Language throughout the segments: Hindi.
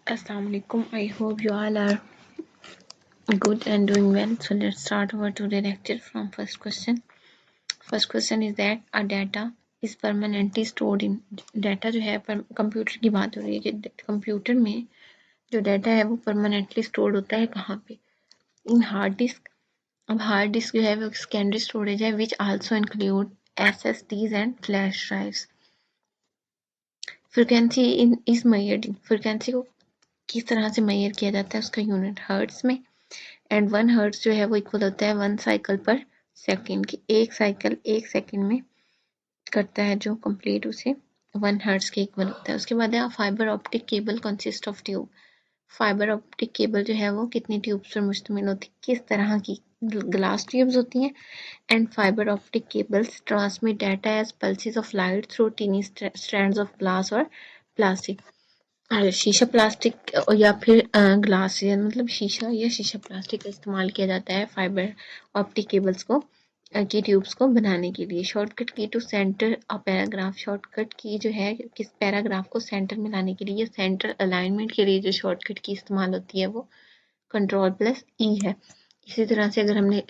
Assalamualaikum. I hope you all are good and doing well. So let's start our today lecture from first question. First question is that a data is permanently stored in data जो है कंप्यूटर की बात हो रही है कि कंप्यूटर में जो डाटा है वो परमानेंटली स्टोर्ड होता है कहाँ पे इन हार्ड डिस्क। अब हार्ड डिस्क जो है वो सेकेंडरी स्टोरेज है which also include SSDs and flash drives. Frequency is measured frequency को किस तरह से मेजर किया जाता है उसका यूनिट हर्ट्स में एंड 1 हर्ट्स जो है वो इक्वल होता है 1 साइकिल पर सेकंड की। एक साइकिल 1 सेकंड में करता है जो कंप्लीट उसे 1 हर्ट्स के इक्वल होता है। उसके बाद है fibre optic cable consist of tube. Fibre optic cable जो है वो कितनी ट्यूब्स पर मुश्तमिल होती है, किस तरह की ग्लास ट्यूब्स होती हैं। And fibre optic cables transmit data as pulses of light through tiny strands of glass और प्लास्टिक। शीशा प्लास्टिक या फिर ग्लास या मतलब शीशा या शीशा प्लास्टिक का इस्तेमाल किया जाता है फाइबर ऑप्टिक केबल्स को की ट्यूब्स को बनाने के लिए। Shortcut key to centre a paragraph. Shortcut key जो है किस पैराग्राफ को सेंटर में लाने के लिए सेंटर अलाइनमेंट के लिए जो शॉर्टकट की इस्तेमाल होती है वो Ctrl+E है। इसी तरह से अगर हमने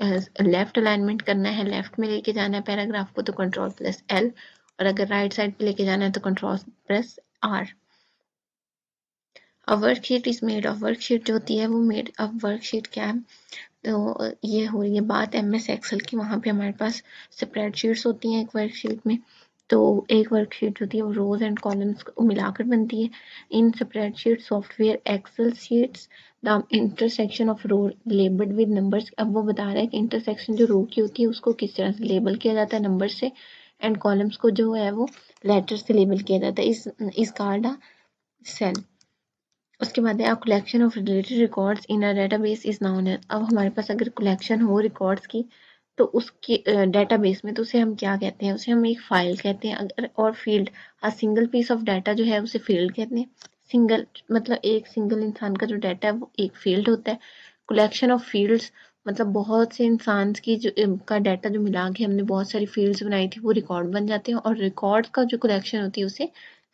लेफ्ट अलाइनमेंट करना है, लेफ्ट में लेके जाना है पैराग्राफ को तो Ctrl+L और अगर राइट साइड पे लेके जाना है तो Ctrl+R। A worksheet is made of. Worksheet जो होती है वो मेड ऑफ वर्कशीट क्या है, तो ये हो रही है बात MS एक्सेल की। वहाँ पे हमारे पास स्प्रेडशीट्स होती हैं एक वर्कशीट में। तो एक वर्कशीट होती है वो रोज एंड कॉलम्स को मिलाकर बनती है। In spreadsheet software Excel sheets the intersection of row labelled with numbers. अब वो बता रहा है कि इंटरसेक्शन जो रो की होती है उसको किस तरह से लेबल किया जाता है नंबर से, एंड कॉलम्स को जो है वो लेटर से लेबल किया जाता है। इस कॉल्ड अ सेल। उसके बाद है collection of related records in a database is known as. अब हमारे पास अगर कलेक्शन हो रिकॉर्ड्स की तो उसके डेटाबेस में तो उसे हम क्या कहते हैं, उसे हम एक फाइल कहते हैं। अगर और field a single piece of data जो है उसे फील्ड कहते हैं। सिंगल मतलब एक सिंगल इंसान का जो डाटा है वो एक फील्ड होता है। कलेक्शन ऑफ फील्ड्स मतलब बहुत से इंसान की जो का डाटा जो मिला के हमने बहुत सारी फील्ड्स बनाई थी वो रिकॉर्ड बन जाते हैं, और रिकॉर्ड का जो कलेक्शन होती है उसे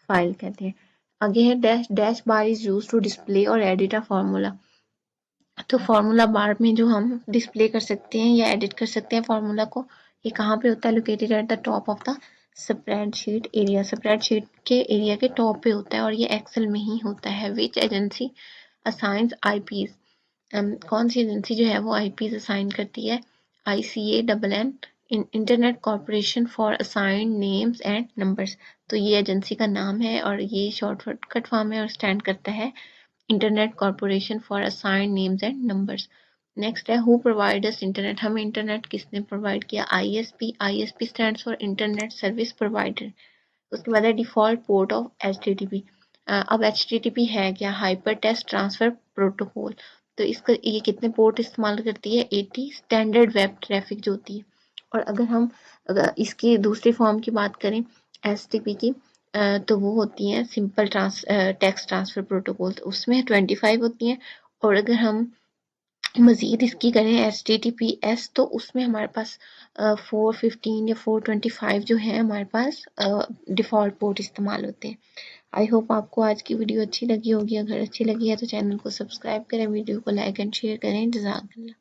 फाइल कहते हैं। आगे है dash bar is use to display और एडिट अ फार्मूला। तो फार्मूला बार में जो हम डिस्प्ले कर सकते हैं या एडिट कर सकते हैं फार्मूला को, ये कहाँ पे होता है, located at the top of the spreadsheet area. Spreadsheet के एरिया के टॉप पे होता है और ये एक्सेल में ही होता है। विच एजेंसी असाइंस आईपीज। कौन सी एजेंसी जो है वो आईपीज असाइन करती है, ICANN internet corporation for assigned names and numbers. तो ये एजेंसी का नाम है और ये शॉर्टकट फॉर्म है और स्टैंड करता है internet corporation for assigned names and numbers. Next है हु प्रोवाइडर्स इंटरनेट। हमें इंटरनेट किसने प्रोवाइड किया, ISP stands for internet service provider. उसके बाद है डिफॉल्ट पोर्ट ऑफ HTTP। अब HTTP है क्या, हाइपर टेक्स्ट ट्रांसफर प्रोटोकॉल। तो इसका ये कितने पोर्ट इस्तेमाल करती है, 80 स्टैंडर्ड वेब ट्रैफिक जो होती है। और अगर इसकी दूसरी फॉर्म की बात करें STP की, तो वो होती हैं सिंपल टेक्स्ट ट्रांसफर प्रोटोकॉल, तो उसमें 25 होती हैं। और अगर हम मजीद इसकी करें HTTPS तो उसमें हमारे पास 415 या 425 जो है हमारे पास डिफ़ॉल्ट पोर्ट इस्तेमाल होते हैं। आई होप आपको आज की वीडियो अच्छी लगी होगी। अगर अच्छी लगी है तो चैनल को सब्सक्राइब करें, वीडियो को लाइक एंड शेयर करें। जज़ाकल्लाह।